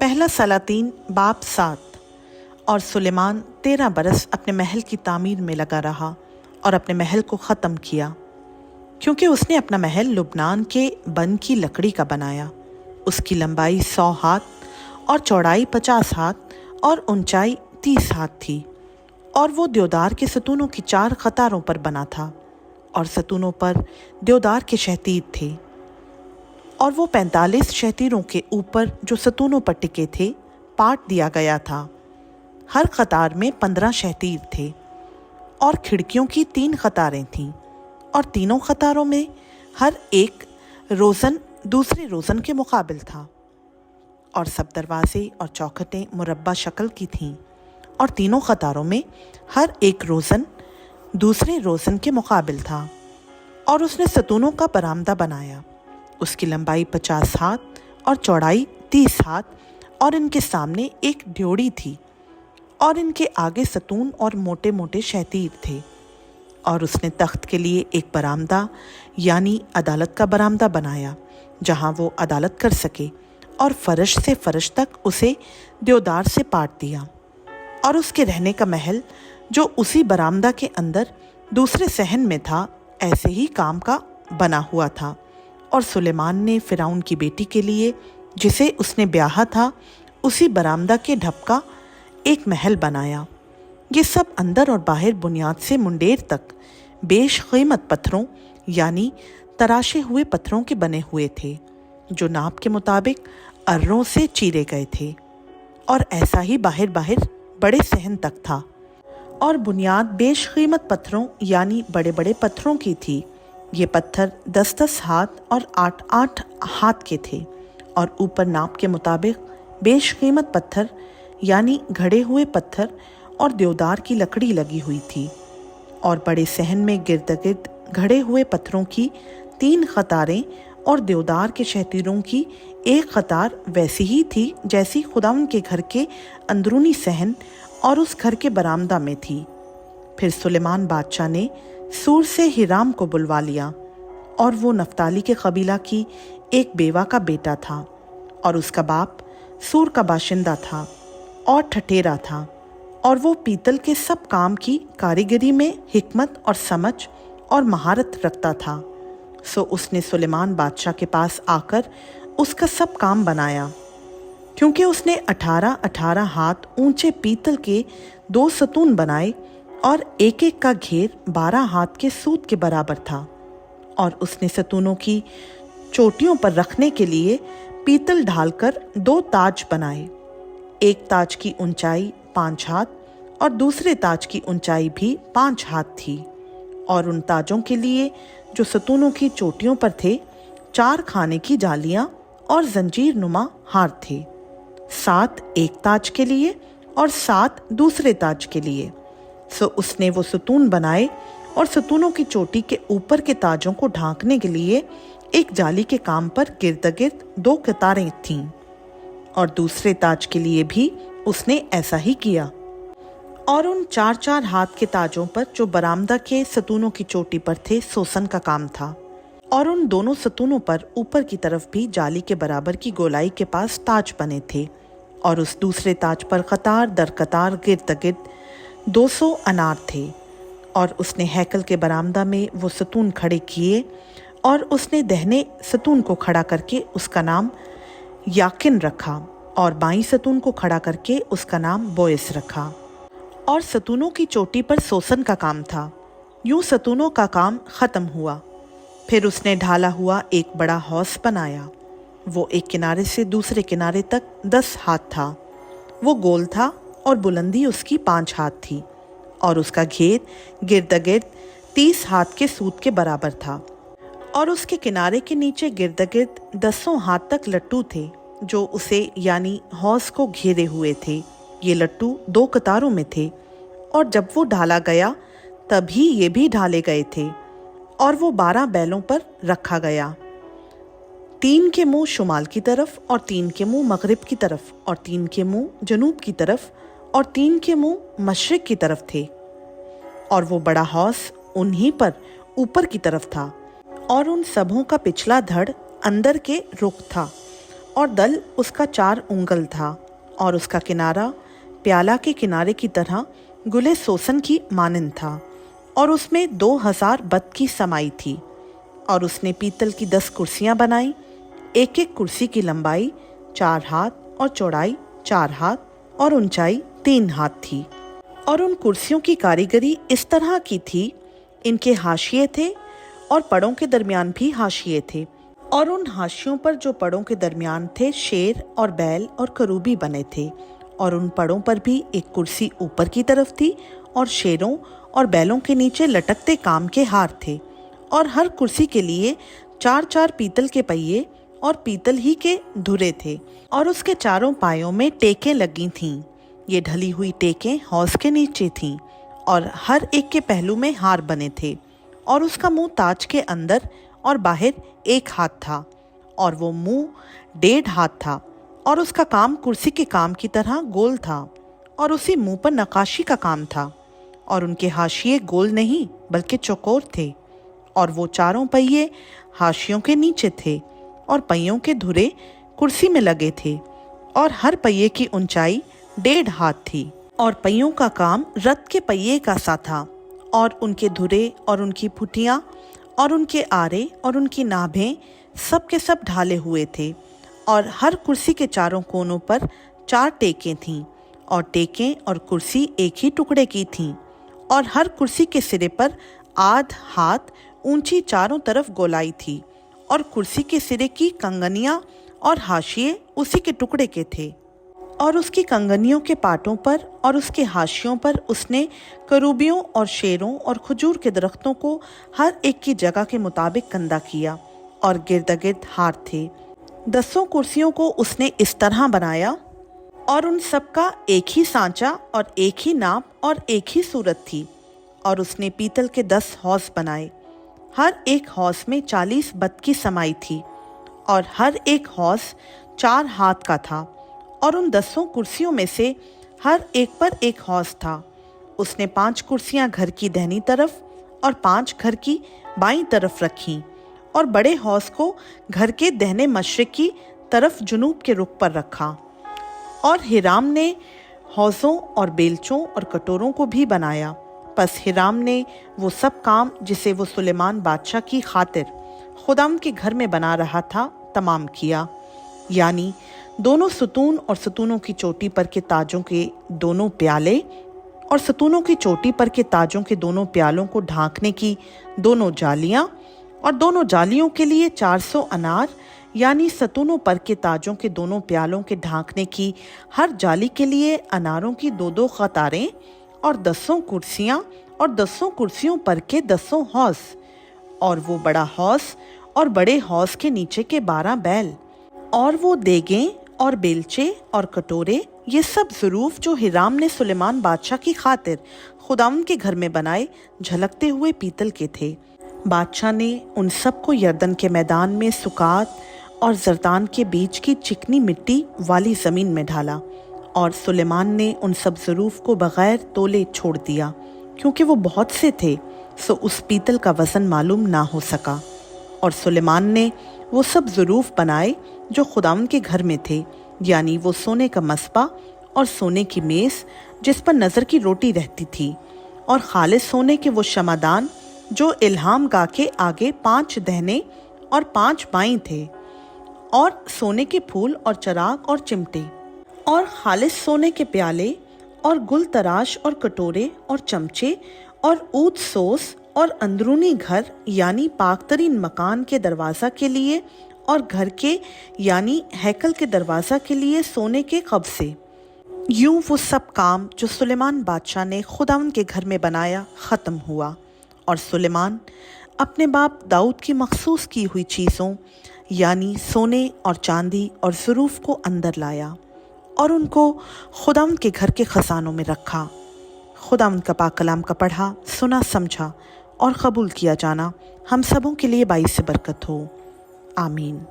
पहला सलातीन बाब 7। और सुलेमान 13 बरस अपने महल की तामीर में लगा रहा और अपने महल को ख़त्म किया, क्योंकि उसने अपना महल लुबनान के बन की लकड़ी का बनाया। उसकी लंबाई 100 हाथ और चौड़ाई 50 हाथ और ऊंचाई 30 हाथ थी, और वो देवदार के सतूनों की 4 कतारों पर बना था, और सतूनों पर देवदार के शहतीर थे। और वो 45 शहतीरों के ऊपर जो सतूनों पर टिके थे पाट दिया गया था। हर कतार में 15 शहतीर थे, और खिड़कियों की 3 कतारें थीं, और तीनों कतारों में हर एक रोज़न दूसरे रोज़न के मुकाबिल था। और सब दरवाजे और चौखटें मुरब्बा शक्ल की थीं, और तीनों कतारों में हर एक रोज़न दूसरे रोज़न के मुकाबिल था। और उसने सतूनों का बरामदा बनाया। उसकी लंबाई 50 हाथ और चौड़ाई 30 हाथ, और इनके सामने एक ड्योढ़ी थी, और इनके आगे सतून और मोटे मोटे शहतीर थे। और उसने तख्त के लिए एक बरामदा यानी अदालत का बरामदा बनाया, जहाँ वो अदालत कर सके, और फर्श से फर्श तक उसे देवदार से पाट दिया। और उसके रहने का महल जो उसी बरामदा के अंदर दूसरे सहन में था, ऐसे ही काम का बना हुआ था। और सुलेमान ने फ़िरौन की बेटी के लिए, जिसे उसने ब्याहा था, उसी बरामदा के ढप का एक महल बनाया। ये सब अंदर और बाहर बुनियाद से मुंडेर तक बेशकीमत पत्थरों यानी तराशे हुए पत्थरों के बने हुए थे, जो नाप के मुताबिक अर्रों से चीरे गए थे। और ऐसा ही बाहर बाहर बड़े सहन तक था। और बुनियाद बेशकीमत पत्थरों यानी बड़े बड़े पत्थरों की थी। ये पत्थर 10-10 हाथ और 8-8 हाथ के थे, और ऊपर नाप के मुताबिक बेशकीमत पत्थर यानी घड़े हुए पत्थर और देवदार की लकड़ी लगी हुई थी। और बड़े सहन में गिर्द गिर्द घड़े हुए पत्थरों की 3 कतारें और देवदार के शहतीरों की एक कतार वैसी ही थी जैसी खुदावन के घर के अंदरूनी सहन और उस घर के बरामदा में थी। फिर सुलेमान बादशाह ने सूर से हिराम को बुलवा लिया, और वो नफ्ताली के कबीला की एक बेवा का बेटा था, और उसका बाप सूर का बाशिंदा था और ठठेरा था, और वो पीतल के सब काम की कारीगरी में हिकमत और समझ और महारत रखता था। सो उसने सुलेमान बादशाह के पास आकर उसका सब काम बनाया, क्योंकि उसने 18-18 हाथ ऊंचे पीतल के 2 सतून बनाए, और एक एक का घेर 12 हाथ के सूत के बराबर था। और उसने सतूनों की चोटियों पर रखने के लिए पीतल ढालकर 2 ताज बनाए। एक ताज की ऊंचाई 5 हाथ और दूसरे ताज की ऊंचाई भी 5 हाथ थी। और उन ताजों के लिए जो सतूनों की चोटियों पर थे 4 खाने की जालियां और जंजीर नुमा हार थे, 7 एक ताज के लिए और 7 दूसरे ताज के लिए। सो उसने वो सतून बनाए, और सतूनों की चोटी के ऊपर के ताजों को ढांकने के लिए एक जाली के काम पर गिर्द गिर्द 2 कतारें थीं, और दूसरे ताज के लिए भी उसने ऐसा ही किया। और उन 4-4 हाथ के ताजों पर जो बरामदा के सतूनों की चोटी पर थे सोसन का काम था। और उन दोनों सतूनों पर ऊपर की तरफ भी जाली के बराबर की गोलाई के पास ताज बने थे, और उस दूसरे ताज पर कतार दर कतार गिर्द गिर्द 200 अनार थे। और उसने हैकल के बरामदा में वो सतून खड़े किए, और उसने दहने सतून को खड़ा करके उसका नाम याकिन रखा, और बाईं सतून को खड़ा करके उसका नाम बोएस रखा। और सतूनों की चोटी पर सोसन का काम था। यूं सतूनों का काम ख़त्म हुआ। फिर उसने ढाला हुआ एक बड़ा हौस बनाया। वो एक किनारे से दूसरे किनारे तक 10 हाथ था। वो गोल था, और बुलंदी उसकी 5 हाथ थी, और उसका घेर गिर्द गिर्द 30 हाथ के सूत के बराबर था। और उसके किनारे के नीचे गिर्द गिर्द 10 हाथ तक लट्टू थे, जो उसे यानी हौस को घेरे हुए थे। ये लट्टू 2 कतारों में थे, और जब वो ढाला गया तभी ये भी ढाले गए थे। और वो 12 बैलों पर रखा गया, 3 के मुंह शुमाल की तरफ, और 3 के मुंह मगरिब की तरफ, और 3 के मुंह जनूब की तरफ, और 3 के मुंह मशरिक की तरफ थे। और वो बड़ा हौस उन्हीं पर ऊपर की तरफ था, और उन सबों का पिछला धड़ अंदर के रुख था, और दल उसका 4 उंगल था और उसका किनारा प्याला के किनारे की तरह गुले सोसन की मानंद था और उसमें 2000 बत की समाई थी। और उसने पीतल की 10 कुर्सियां बनाई, एक एक कुर्सी की लंबाई 4 हाथ और चौड़ाई 4 हाथ और ऊंचाई 3 हाथ थी। और उन कुर्सियों की कारीगरी इस तरह की थी, इनके हाशिए थे और पड़ों के दरमियान भी हाशिए थे, और उन हाशियों पर जो पड़ों के दरमियान थे शेर और बैल और करूबी बने थे। और उन पड़ों पर भी एक कुर्सी ऊपर की तरफ थी और शेरों और बैलों के नीचे लटकते काम के हार थे। और हर कुर्सी के लिए 4-4 पीतल के पहिए और पीतल ही के धुरे थे। और उसके चारों पायों में टेकें लगी थीं। ये ढली हुई टेकें हौज के नीचे थीं और हर एक के पहलू में हार बने थे। और उसका मुंह ताज के अंदर और बाहर 1 हाथ था और वो मुंह 1.5 हाथ था। और उसका काम कुर्सी के काम की तरह गोल था और उसी मुंह पर नक्काशी का काम था। और उनके हाशिए गोल नहीं बल्कि चौकोर थे। और वो चारों पहिए हाशियों के नीचे थे और पहियों के धुरे कुर्सी में लगे थे। और हर पहिए की ऊंचाई 1.5 हाथ थी। और पहियों का काम रथ के पहिए का सा था। और उनके धुरे और उनकी फुटियाँ और उनके आरे और उनकी नाभें सब के सब ढाले हुए थे। और हर कुर्सी के चारों कोनों पर 4 टेकें थीं और टेकें और कुर्सी एक ही टुकड़े की थीं। और हर कुर्सी के सिरे पर 1/2 हाथ ऊंची चारों तरफ गोलाई थी। और कुर्सी के सिरे की कंगनियां और हाशिए उसी के टुकड़े के थे। और उसकी कंगनियों के पाटों पर और उसके हाशियों पर उसने करूबियों और शेरों और खजूर के दरख्तों को हर एक की जगह के मुताबिक कंदा किया और गिर्द हार थे। 10 कुर्सियों को उसने इस तरह बनाया और उन सब का एक ही सांचा और एक ही नाप और एक ही सूरत थी। और उसने पीतल के 10 हौज बनाए, हर एक हौज में 40 बत की समाई थी और हर एक हौज 4 हाथ का था। और उन 10 कुर्सियों में से हर एक पर एक हौज था। उसने 5 कुर्सियां घर की दाहिनी तरफ और 5 घर की बाईं तरफ रखीं और बड़े हौज को घर के दाहिने मशरिक की तरफ जुनूब के रुख पर रखा। और हिराम ने हौजों और बेलचों और कटोरों को भी बनाया। बस हिराम ने वो सब काम जिसे वो सुलेमान बादशाह की खातिर खुदाम के घर में बना रहा था तमाम किया, यानी दोनों सतून और सतूनों की चोटी पर के ताजों के दोनों प्याले और सतूनों की चोटी पर के ताजों के दोनों प्यालों को ढांकने की दोनों जालियां और दोनों जालियों के लिए 400 अनार, यानी सतूनों पर के ताजों के दोनों प्यालों के ढांकने की हर जाली के लिए अनारों की 2-2 कतारें और 10 कुर्सियां और 10 कुर्सियों पर के 10 हौज और वो बड़ा हौज और बड़े हौज के नीचे के 12 बैल और वो देगें और बेलचे और कटोरे, ये सब ज़रूफ जो हिराम ने सुलेमान बादशाह की खातिर खुदावंद के घर में बनाए झलकते हुए पीतल के थे। बादशाह ने उन सब को यरदन के मैदान में सुकात और जरदान के बीच की चिकनी मिट्टी वाली ज़मीन में ढाला। और सुलेमान ने उन सब ज़रूफ को बग़ैर तोले छोड़ दिया, क्योंकि वो बहुत से थे, सो उस पीतल का वज़न मालूम ना हो सका। और सुलेमान ने वो सब ज़रूफ बनाए जो खुदावंद के घर में थे, यानी वो सोने का मस्बा और सोने की मेज़ जिस पर नज़र की रोटी रहती थी, और खालिस सोने के वो शमादान जो इल्हाम गाह के आगे 5 दहने और 5 बाईं थे, और सोने के फूल और चराग और चिमटे, और खालिस सोने के प्याले और गुल तराश और कटोरे और चमचे और ऊद सोस और अंदरूनी घर यानी पाकतरीन मकान के दरवाज़ा के लिए और घर के यानी हैकल के दरवाज़ा के लिए सोने के कब्ज़े। यूं वो सब काम जो सुलेमान बादशाह ने खुदावंद के घर में बनाया ख़त्म हुआ। और सुलेमान अपने बाप दाऊद की मखसूस की हुई चीज़ों यानी सोने और चांदी और ज़रूफ को अंदर लाया और उनको खुदावंद के घर के ख़ज़ानों में रखा। खुदावंद का पाक कलाम का पढ़ा, सुना, समझा और कबूल किया जाना हम सबों के लिए बाइस बरकत हो। आमीन।